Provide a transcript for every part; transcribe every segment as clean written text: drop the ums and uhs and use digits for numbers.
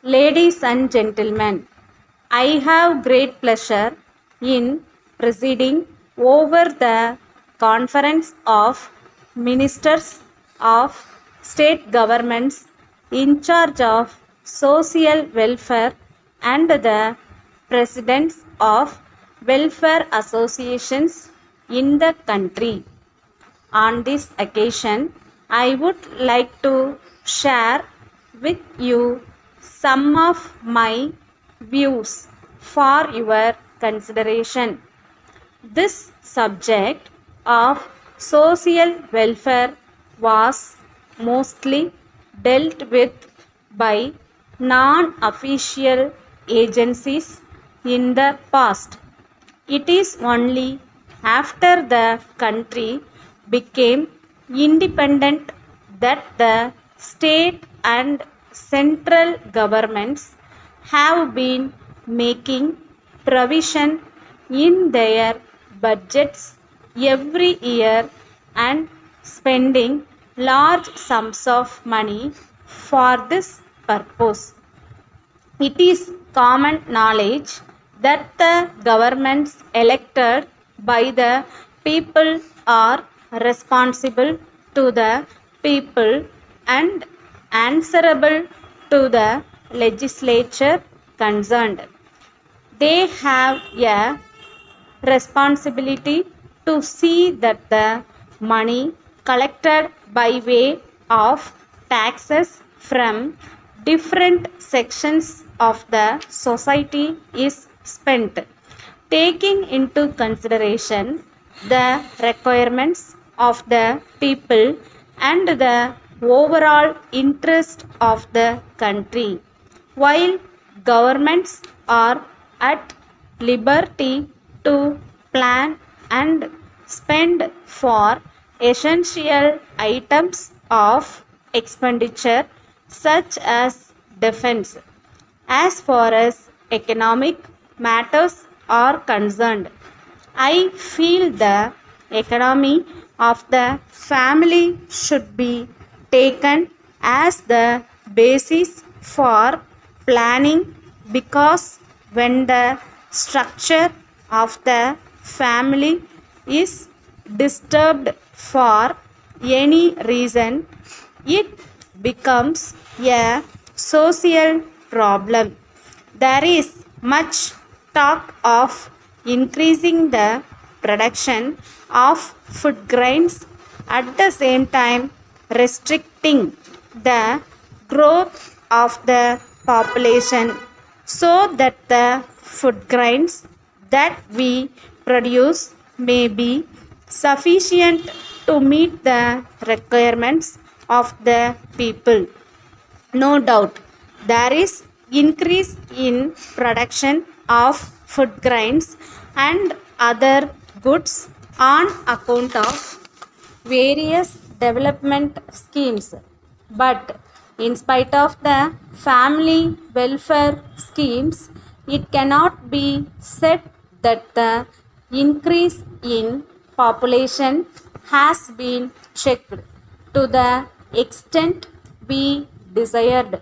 Ladies and gentlemen, I have great pleasure in presiding over the Conference of Ministers of State Governments in charge of social welfare and the presidents of welfare associations in the country. On this occasion, I would like to share with you some of my views for your consideration. This subject of social welfare was mostly dealt with by non-official agencies in the past. It is only after the country became independent that the state and central governments have been making provision in their budgets every year and spending large sums of money for this purpose. It is common knowledge that the governments elected by the people are responsible to the people and answerable to the legislature concerned. They have a responsibility to see that the money collected by way of taxes from different sections of the society is spent, taking into consideration the requirements of the people and the overall interest of the country. While governments are at liberty to plan and spend for essential items of expenditure such as defense, as far as economic matters are concerned, I feel the economy of the family should be taken as the basis for planning, because when the structure of the family is disturbed for any reason, it becomes a social problem. There is much talk of increasing the production of food grains, at the same time restricting the growth of the population, so that the food grains that we produce may be sufficient to meet the requirements of the people. No doubt, there is increase in production of food grains and other goods on account of various development schemes. But in spite of the family welfare schemes, it cannot be said that the increase in population has been checked to the extent we desired.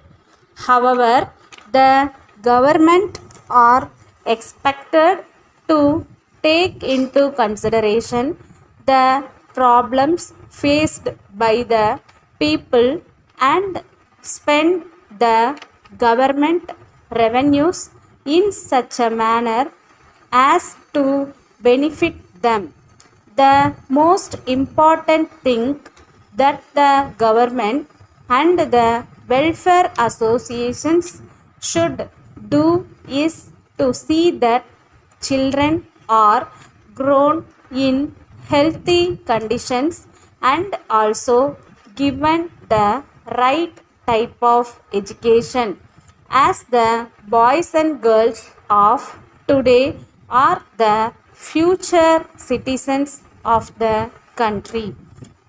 However, the government are expected to take into consideration the problems faced by the people and spend the government revenues in such a manner as to benefit them. The most important thing that the government and the welfare associations should do is to see that children are grown in healthy conditions and also given the right type of education, as the boys and girls of today are the future citizens of the country.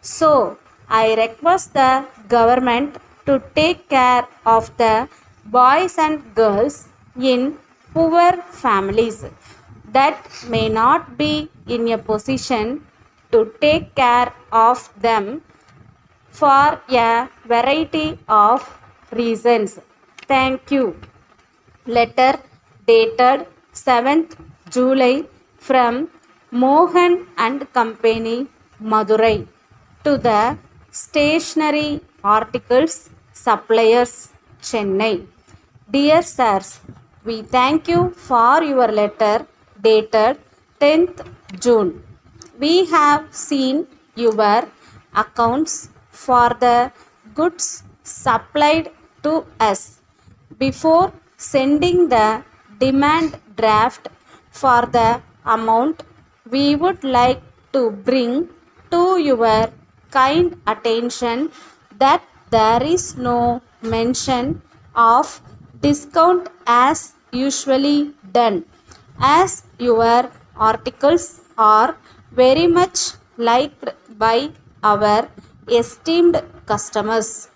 So, I request the government to take care of the boys and girls in poor families that may not be in a position to take care of them for a variety of reasons. Thank you. Letter dated 7th July from Mohan and Company, Madurai, to the Stationery Articles Suppliers, Chennai. Dear sirs, we thank you for your letter dated 10th June. We have seen your accounts for the goods supplied to us. Before sending the demand draft for the amount, we would like to bring to your kind attention that there is no mention of discount as usually done, as your articles are very much liked by our esteemed customers.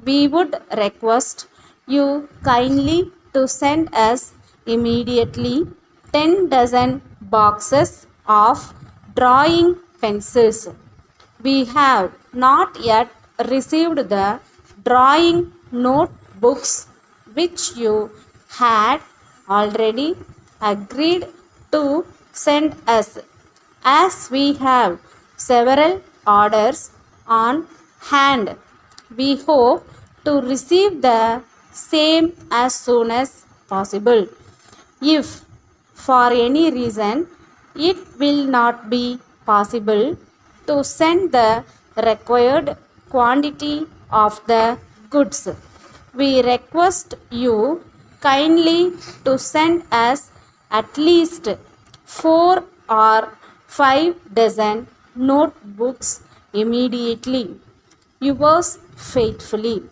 We would request you kindly to send us immediately 10 dozen boxes of drawing pencils. We have not yet received the drawing notebooks which you had already agreed to send us. As we have several orders on hand, we hope to receive the same as soon as possible. If for any reason it will not be possible to send the required quantity of the goods, we request you kindly to send us at least 4 or 5 dozen notebooks immediately. Yours faithfully,